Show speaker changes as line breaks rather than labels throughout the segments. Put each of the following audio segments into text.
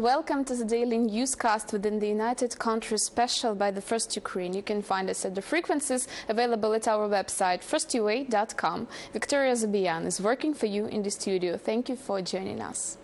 welcome to the daily newscast within the United Countries special by the First Ukraine. You can find us at the frequencies available at our website, firstua.com. Victoria Zabian is working for you in the studio. Thank you for joining us.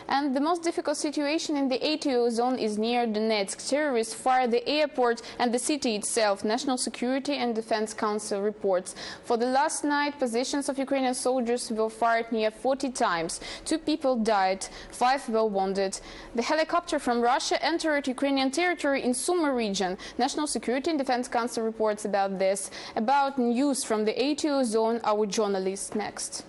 And the most difficult situation in the ATO zone is near Donetsk. Terrorists fire the airport and the city itself, National Security and Defense Council reports. For the last night, positions of Ukrainian soldiers were fired near 40 times. 2 people died, 5 were wounded. The helicopter from Russia entered Ukrainian territory in Sumy region. National Security and Defense Council reports about this. About news from the ATO zone, our journalist next.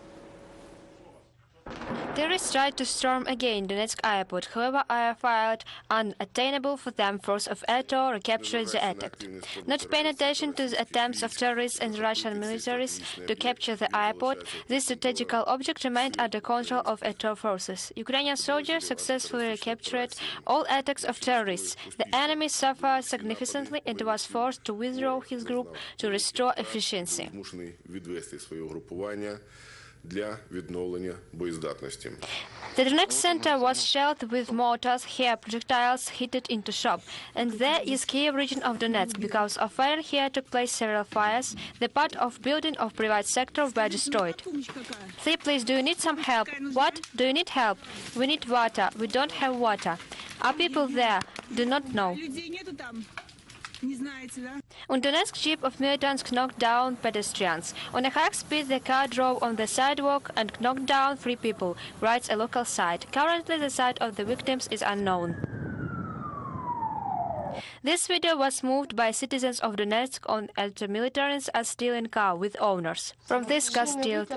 Terrorists tried to storm again Donetsk Airport, however, are fired unattainable for them. Force of ATO recaptured the attack. Not paying attention to the attempts of terrorists and Russian militaries to capture the airport, this strategical object remained under control of ATO forces. Ukrainian soldiers successfully recaptured all attacks of terrorists. The enemy suffered significantly and was forced to withdraw his group to restore efficiency. The Donetsk center was shelled with mortars, here projectiles hit into shop, and there is Kiev region of Donetsk. Because of fire here took place several fires. The part of building of private sector were destroyed. Say, please, do you need some help? What? Do you need help? We need water. We don't have water. Are people there? Do not know. On Donetsk, jeep of militants knocked down pedestrians. On a high speed, the car drove on the sidewalk and knocked down 3 people, writes a local site. Currently, the site of the victims is unknown. This video was moved by citizens of Donetsk on as the militants are still in car with owners. From this car stealed.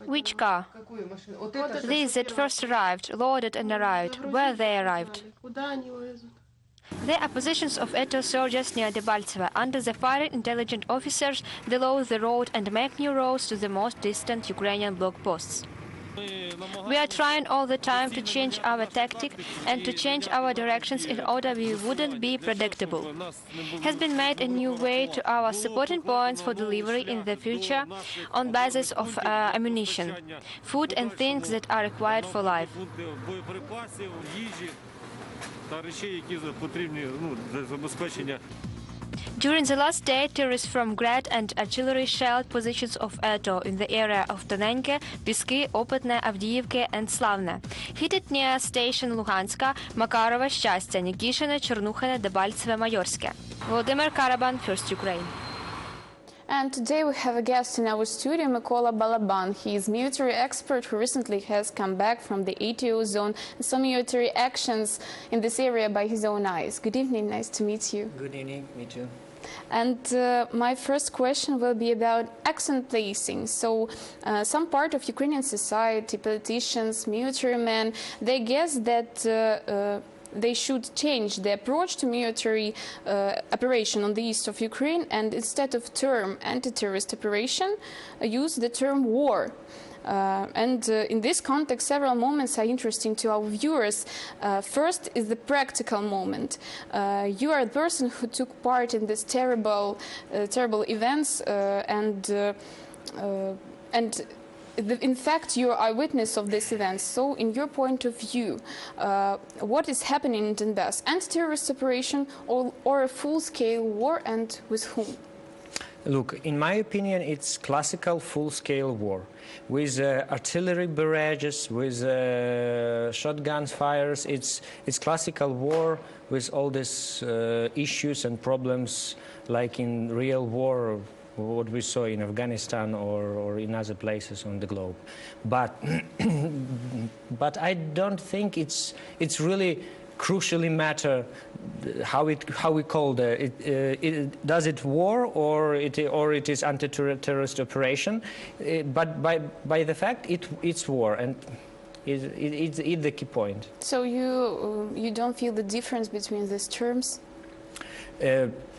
Which car? These that first arrived, loaded and arrived. Where they arrived? There are positions of ATO soldiers near Debaltseve. Under the firing, intelligent officers deload the road and make new roads to the most distant Ukrainian bloc posts. We are trying all the time to change our tactic and to change our directions in order we wouldn't be predictable. Has been made a new way to our supporting points for delivery in the future on basis of ammunition, food and things that are required for life. During the last day, terrorists from Grad and artillery shelled positions of ATO in the area of Tonenke, Pisky, Okhmatdet, Avdiyivka and Slavne. Hit it near station Luhanska, Makarova, Счастья, Nikishina, Chernukhina, Debaltseve, Mayorske. Volodymyr Karaban, First Ukraine.
And today we have a guest in our studio, Mykola Balaban. He is a military expert who recently has come back from the ATO zone and some military actions in this area by his own eyes. Good evening, nice to meet you.
Good evening, me too.
And my first question will be about accent placing. So some part of Ukrainian society, politicians, military men, they guess that they should change the approach to military operation on the east of Ukraine, and instead of term anti-terrorist operation, use the term war. In this context, several moments are interesting to our viewers. First is the practical moment. You are the person who took part in this terrible events, in fact, you are eyewitness of this event. So, in your point of view, what is happening in Donbass? Anti-terrorist operation or a full-scale war, and with whom?
Look, in my opinion, it's classical full-scale war with artillery barrages, with shotgun fires. It's classical war with all these issues and problems like in real war, what we saw in Afghanistan or in other places on the globe. But I don't think it's really crucially matter how we call it. Does it war or it is anti-terrorist operation? But by the fact it's war, and it's the key point. So
you don't feel the difference between these terms?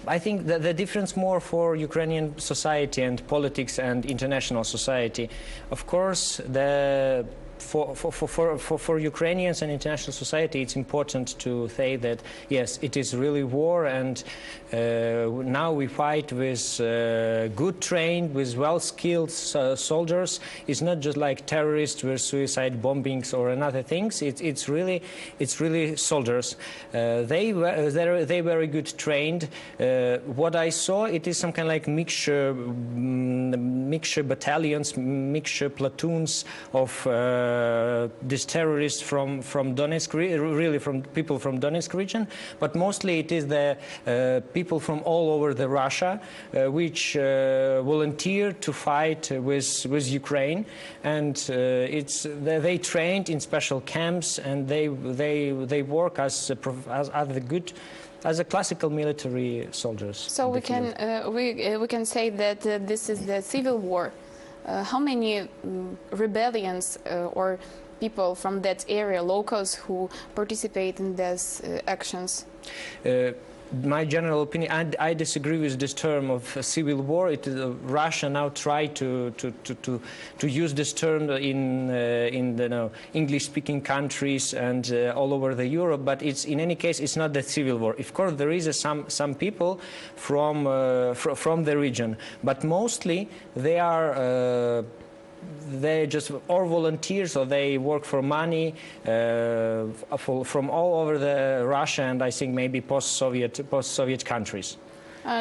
I think that the difference more for Ukrainian society and politics and international society. Of course, the for Ukrainians and international society, it's important to say that yes, it is really war, and now we fight with good trained, with well-skilled soldiers. It's not just like terrorists with suicide bombings or another things. It's really soldiers. They very good trained. What I saw, it is some kind of like mixture battalions, mixture platoons of these terrorists from Donetsk, really from people from Donetsk region, but mostly it is the people from all over the Russia which volunteer to fight with Ukraine, and they trained in special camps, and they work as a classical military soldiers.
So we can say that this is the civil war. How many rebellions or people from that area, locals who participate in these actions?
My general opinion, I disagree with this term of civil war. Russia now try to use this term in the English-speaking countries and all over the Europe. But in any case, it's not the civil war. Of course, there is some people from the region, but mostly they just or volunteers, or they work for money from all over the Russia and I think maybe post-Soviet countries.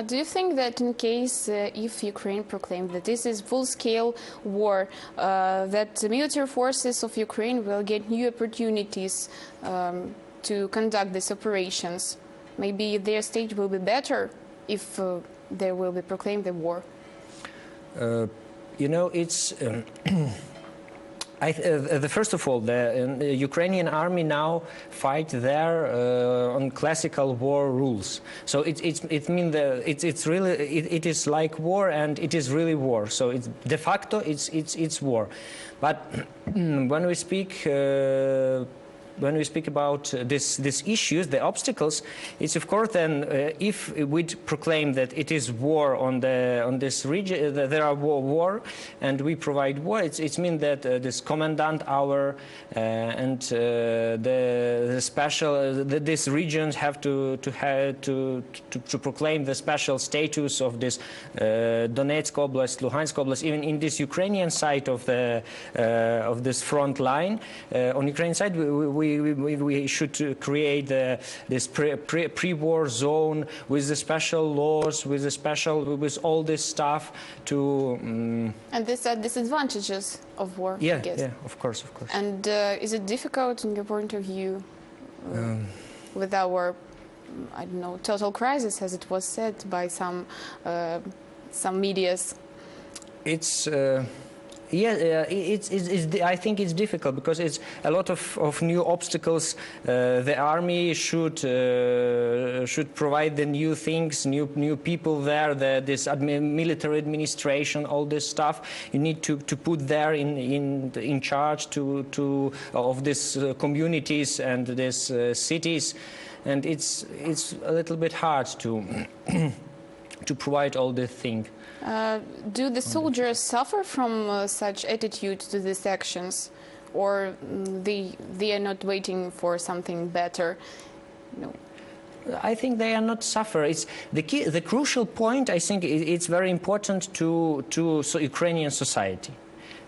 Do you think that in case if Ukraine proclaimed that this is full-scale war, that the military forces of Ukraine will get new opportunities to conduct these operations? Maybe their stage will be better if there will be proclaimed the war?
It's first of all, the Ukrainian army now fight there on classical war rules. So it is like war, and it is really war. So it's de facto it's war. But when we speak about these issues, the obstacles, it's of course then if we proclaim that it is war on this region, there are war, and we provide war. It means that this commandant hour and the special these regions have to proclaim the special status of this Donetsk Oblast, Luhansk Oblast. Even in this Ukrainian side of this front line, on Ukrainian side we should create this pre-war zone with the special laws, with all this stuff to.
And these are disadvantages of war.
Yeah,
I guess.
Yeah, of course.
And is it difficult, in your point of view, with our, I don't know, total crisis, as it was said by some medias?
It's. I think it's difficult because it's a lot of new obstacles. The army should provide the new things, new people there. This military administration, all this stuff. You need to put there in charge of these communities and these cities, and it's a little bit hard to provide all this thing.
Do the soldiers suffer from such attitude to these actions, or they are not waiting for something better? No.
I think they are not suffer. It's the crucial point. I think it's very important to Ukrainian society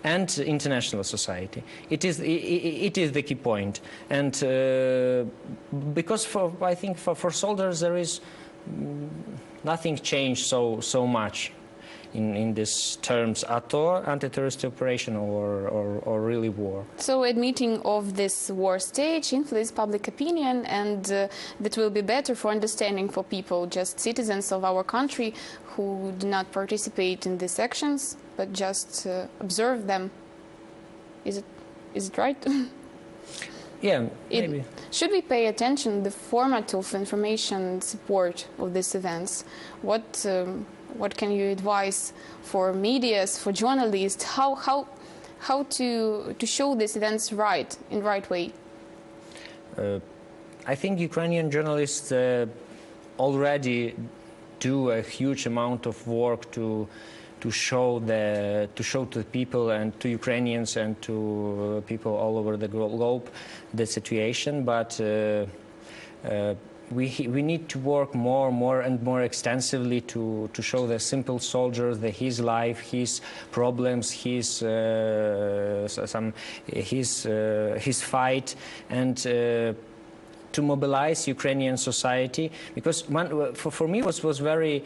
and international society. It is the key point, and because I think for soldiers there is nothing changed so much in these terms at all, anti-terrorist operation or really war.
So admitting of this war stage influences public opinion, and that will be better for understanding for people, just citizens of our country who do not participate in these actions but just observe them. Is it right?
Yeah, maybe.
Should we pay attention to the format of information support of these events? What can you advise for medias, for journalists? How to show these events in right way?
I think Ukrainian journalists already do a huge amount of work to show to people and to Ukrainians and to people all over the globe the situation, but we need to work more and more extensively to show the simple soldiers that his life, his problems, his fight, and to mobilize Ukrainian society, because for me was very.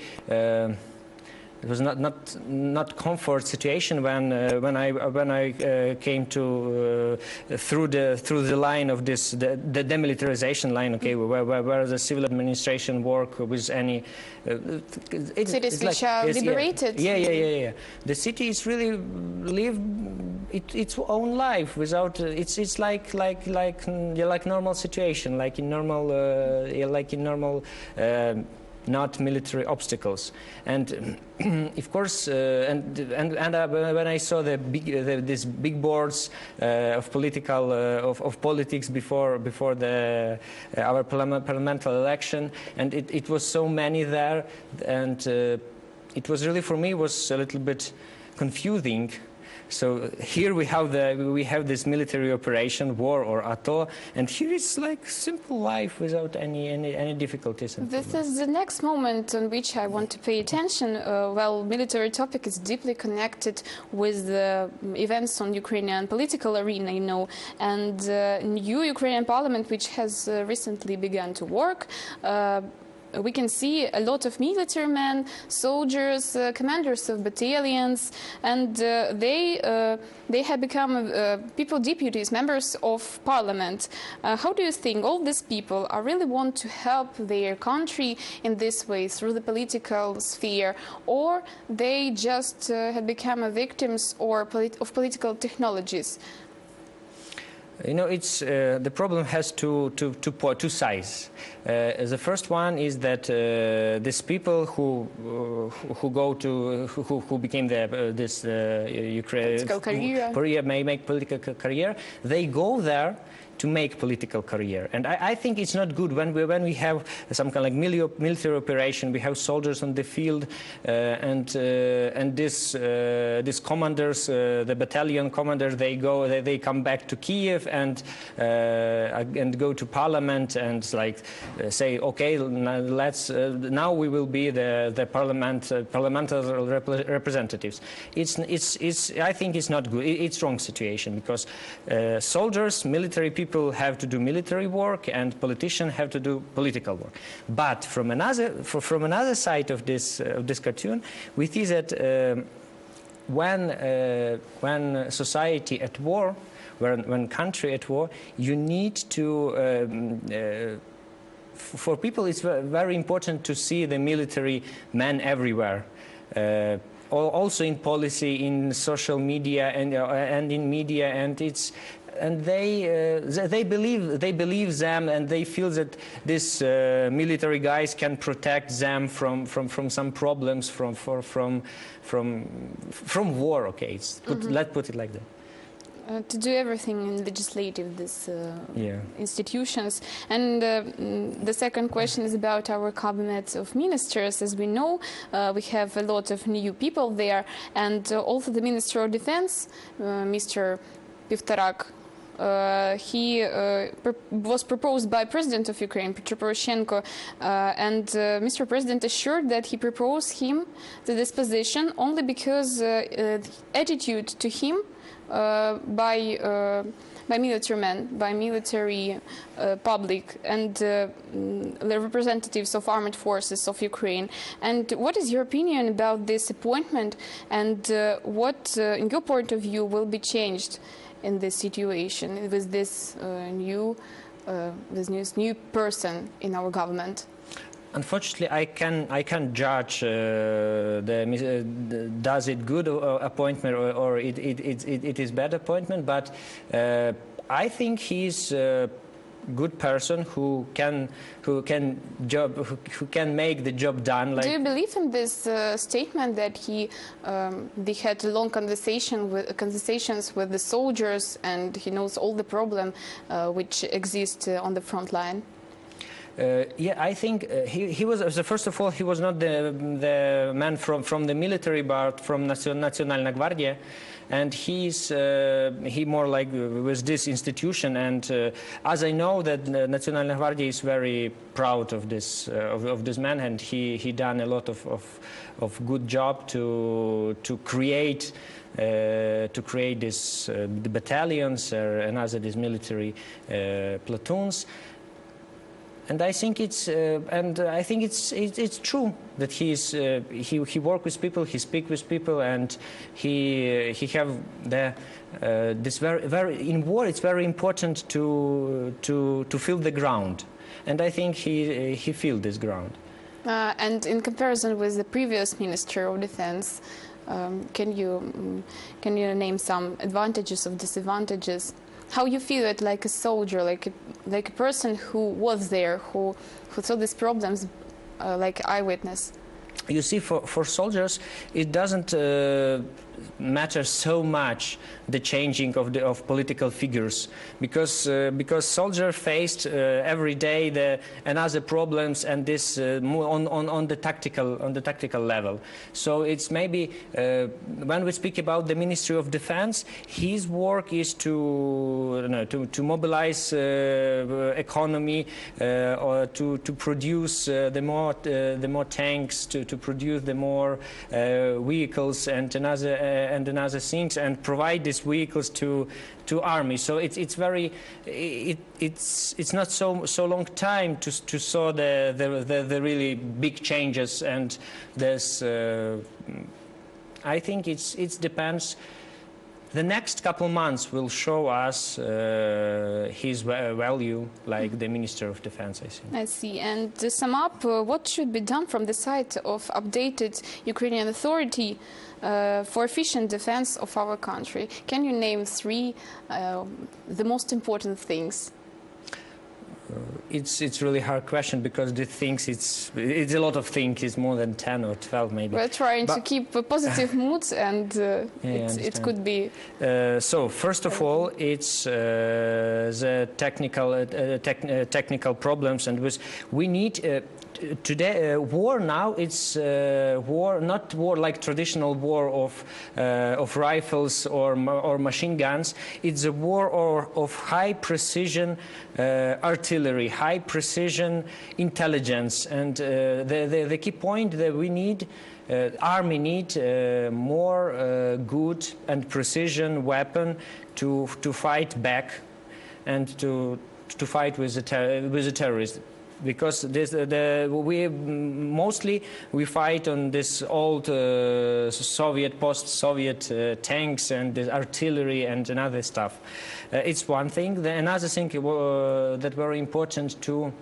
It was not comfort situation when I came to through the line of this the demilitarization line. Okay, where the civil administration work with any
cities which are liberated.
Yeah. The city is really live its own life without. It's like normal situation, like in normal. Not military obstacles, and of course, when I saw these big boards of politics before our parliamentary election, and it was so many there, and it was really for me was a little bit confusing. So here we have this military operation, war or ATO, and here it's like simple life without any difficulties.
This is the next moment on which I want to pay attention. Well, military topic is deeply connected with the events on Ukrainian political arena, you know, and new Ukrainian parliament, which has recently begun to work. We can see a lot of military men, soldiers, commanders of battalions, and they have become people deputies, members of parliament. How do you think all these people are really want to help their country in this way through the political sphere, or they just have become victims of political technologies?
You know, it's the problem has two sides. The first one is that these people who became Ukraine may make political career, they go there to make political career, and I think it's not good when we have some kind of like military operation. We have soldiers on the field, and this commanders, the battalion commanders, they come back to Kiev and go to parliament and like say, okay, now we will be the parliamentary representatives. I think it's not good. It's wrong situation, because soldiers, military people have to do military work and politicians have to do political work. But from another side of this cartoon, we see that when society at war, when country at war, you need to. For people, it's very important to see the military men everywhere. Also in policy, in social media, and in media, and they believe them, and they feel that these military guys can protect them from some problems from war. Okay, let's put it like that.
To do everything in legislative, institutions. And the second question is about our cabinet of ministers. As we know, we have a lot of new people there, and also the Minister of Defense, Mr. Pivtarak, he was proposed by President of Ukraine, Petro Poroshenko, and Mr. President assured that he proposed him to this position only because attitude to him by military men, by military public, and the representatives of armed forces of Ukraine. And what is your opinion about this appointment, and what, in your point of view, will be changed in this situation with this new person in our government?
Unfortunately, I can judge does it good appointment or it is bad appointment, but I think he's a good person who can make the job done.
Do you believe in this statement that they had long conversations with the soldiers, and he knows all the problem which exist on the front line?
Yeah, I think he was, first of all, he was not the man from the military, but from Nationalna Gvardia, and he more like was this institution. And as I know that Nationalna Gvardia is very proud of this man, and he done a lot of good job to create this the battalions and other these military platoons. And I think it's true that he work with people, he speak with people, and he have this very in war. It's very important to feel the ground, and I think he feel this ground.
And in comparison with the previous Minister of Defense, can you name some advantages or disadvantages? How you feel it like a soldier, like a person who was there, who saw these problems, like eyewitness?
You see, for soldiers, it doesn't matter so much the changing of political figures, because soldiers faced every day another problems, and this on the tactical level. So it's maybe when we speak about the Ministry of Defense, his work is to mobilize economy, or to produce the more tanks, to produce the more vehicles and another things, and provide these vehicles to army. So it's not so long time to saw the really big changes, and there's I think it depends. The next couple months will show us his value, like the Minister of Defense, I think.
I see. And to sum up, what should be done from the side of updated Ukrainian authority for efficient defense of our country? Can you name three the most important things?
It's really hard question, because the things it's a lot of things. It's more than 10 or 12 maybe.
We're trying to keep a positive mood, and it could be.
So first of all, it's the technical problems, and we need. Today, war now, it's war, not war like traditional war of rifles or machine guns. It's a war of high precision artillery, high precision intelligence, and the key point that we need. Army need more good and precision weapon to fight back, and to fight with the terrorists. Because we mostly fight on this old post-Soviet tanks and the artillery and another stuff. It's one thing. Another thing that very important too,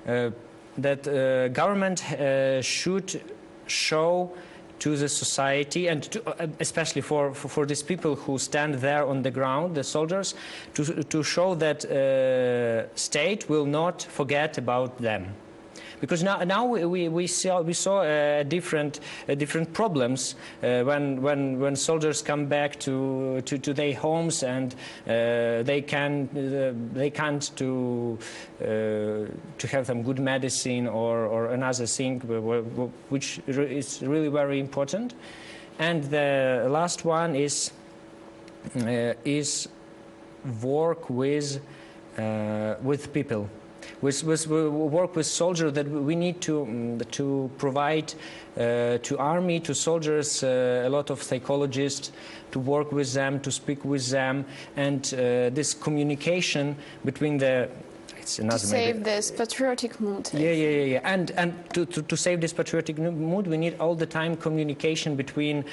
that government should show to the society, and especially for these people who stand there on the ground, the soldiers, to show that state will not forget about them. Because now we saw different problems when soldiers come back to their homes, and they can't to have some good medicine or another thing, which is really very important. And the last one is work with people. Work with soldiers, that we need to provide to army, to soldiers, a lot of psychologists, to work with them, to speak with them, and this communication between the.
To save this patriotic mood.
Yeah. And to save this patriotic mood, we need all the time communication between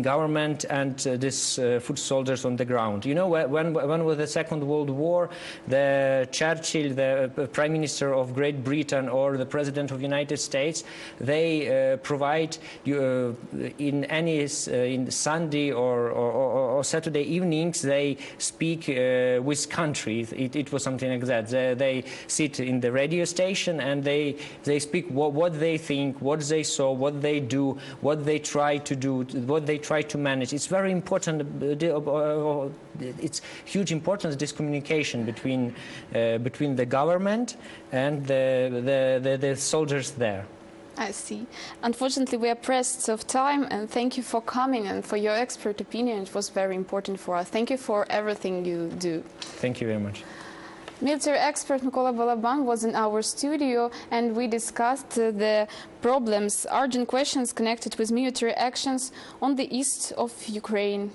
government and these foot soldiers on the ground. You know, when was the Second World War, the Churchill, the Prime Minister of Great Britain, or the President of the United States, they provide in Sunday or Saturday evenings, they speak with countries. It was something like that. they sit in the radio station and they speak what they think, what they saw, what they do, what they try to do, what they try to manage. It's very important. It's huge importance, this communication between the government and the soldiers there.
I see. Unfortunately, we are pressed of time, and thank you for coming and for your expert opinion. It was very important for us. Thank you for everything you do.
Thank you very much.
Military expert Mykola Balaban was in our studio, and we discussed the problems, urgent questions connected with military actions on the east of Ukraine.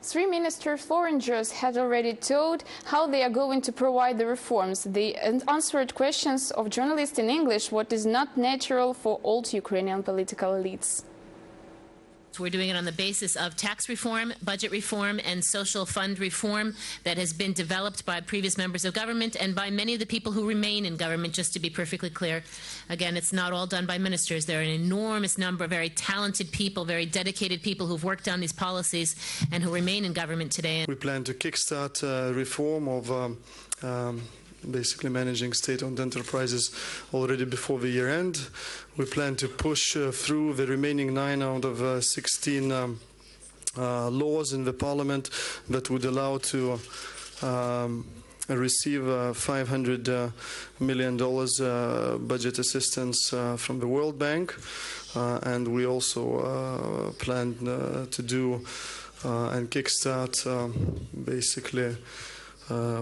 3 ministers, foreigners, had already told how they are going to provide the reforms. They answered questions of journalists in English, what is not natural for old Ukrainian political elites.
We're doing it on the basis of tax reform, budget reform, and social fund reform that has been developed by previous members of government and by many of the people who remain in government, just to be perfectly clear. Again, it's not all done by ministers. There are an enormous number of very talented people, very dedicated people who've worked on these policies and who remain in government today. We plan to kickstart reform of basically managing state-owned enterprises already before the year end. We plan to push through the remaining 9 out of 16 laws in the parliament that would allow to receive $500 million budget assistance from the World Bank. And we also plan to do and kickstart basically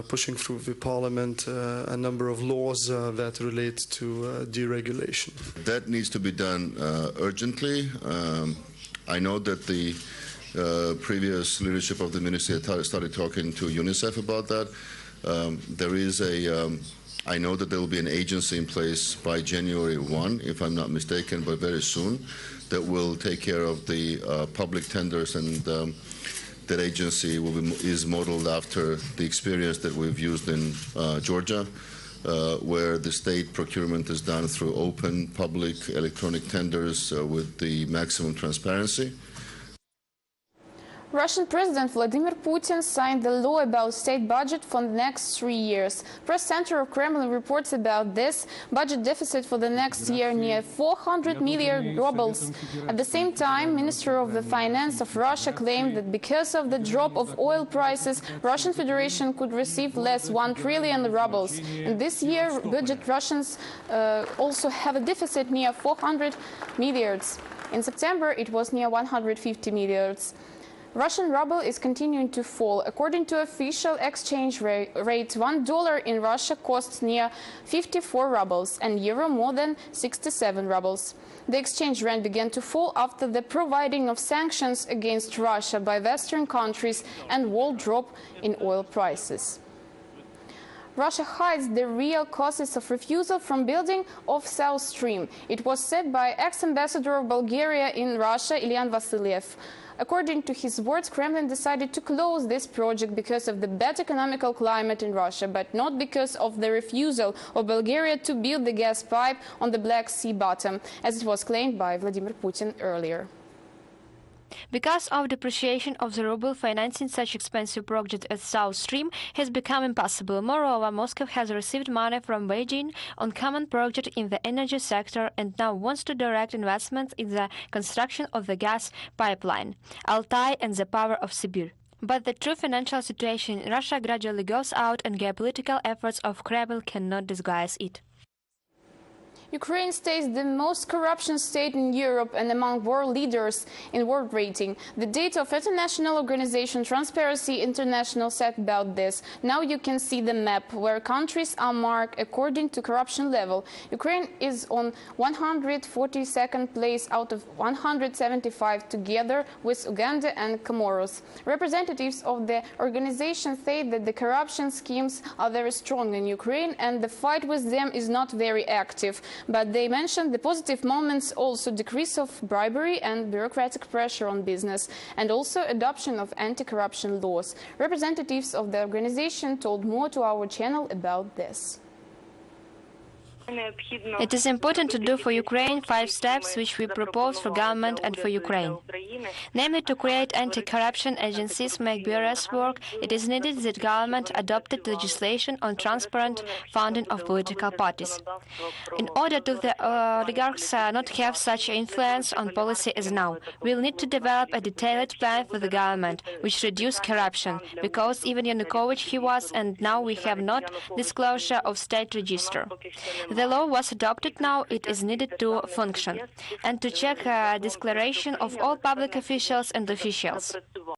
pushing through the parliament a number of laws that relate to deregulation.
That needs to be done urgently. I know that the previous leadership of the ministry started talking to UNICEF about that. I know that there will be an agency in place by January 1, if I'm not mistaken, but very soon, that will take care of the public tenders, and that agency is modeled after the experience that we've used in Georgia, where the state procurement is done through open, public, electronic tenders with the maximum transparency.
Russian President Vladimir Putin signed the law about state budget for the next 3 years. Press Center of Kremlin reports about this budget deficit for the next year near 400 million rubles. At the same time, Minister of the Finance of Russia claimed that because of the drop of oil prices, Russian Federation could receive less 1 trillion rubles. In this year, budget Russians also have a deficit near 400 milliards. In September, it was near 150 milliards. Russian ruble is continuing to fall. According to official exchange rate, $1 in Russia costs near 54 rubles and euro more than 67 rubles. The exchange rate began to fall after the providing of sanctions against Russia by Western countries and world drop in oil prices. Russia hides the real causes of refusal from building of South Stream. It was said by ex-ambassador of Bulgaria in Russia, Ilyan Vasilyev. According to his words, Kremlin decided to close this project because of the bad economical climate in Russia, but not because of the refusal of Bulgaria to build the gas pipe on the Black Sea bottom, as it was claimed by Vladimir Putin earlier.
Because of depreciation of the ruble, financing such expensive project as South Stream has become impossible. Moreover, Moscow has received money from Beijing on common project in the energy sector and now wants to direct investments in the construction of the gas pipeline, Altai and the power of Sibir. But the true financial situation in Russia gradually goes out, and geopolitical efforts of Kremlin cannot disguise it.
Ukraine stays the most corruption state in Europe and among world leaders in world rating. The data of international organization Transparency International said about this. Now you can see the map where countries are marked according to corruption level. Ukraine is on 142nd place out of 175 together with Uganda and Comoros. Representatives of the organization say that the corruption schemes are very strong in Ukraine and the fight with them is not very active. But they mentioned the positive moments, also decrease of bribery and bureaucratic pressure on business, and also adoption of anti-corruption laws. Representatives of the organization told more to our channel about this.
It is important to do for Ukraine 5 steps which we propose for government and for Ukraine. Namely, to create anti-corruption agencies, make bureaus work. It is needed that government adopted legislation on transparent funding of political parties. In order to the oligarchs not have such influence on policy as now, we'll need to develop a detailed plan for the government which reduce corruption, because even Yanukovych he was, and now we have not disclosure of state register. The law was adopted now, it is needed to function, and to check declaration of all public officials and officials.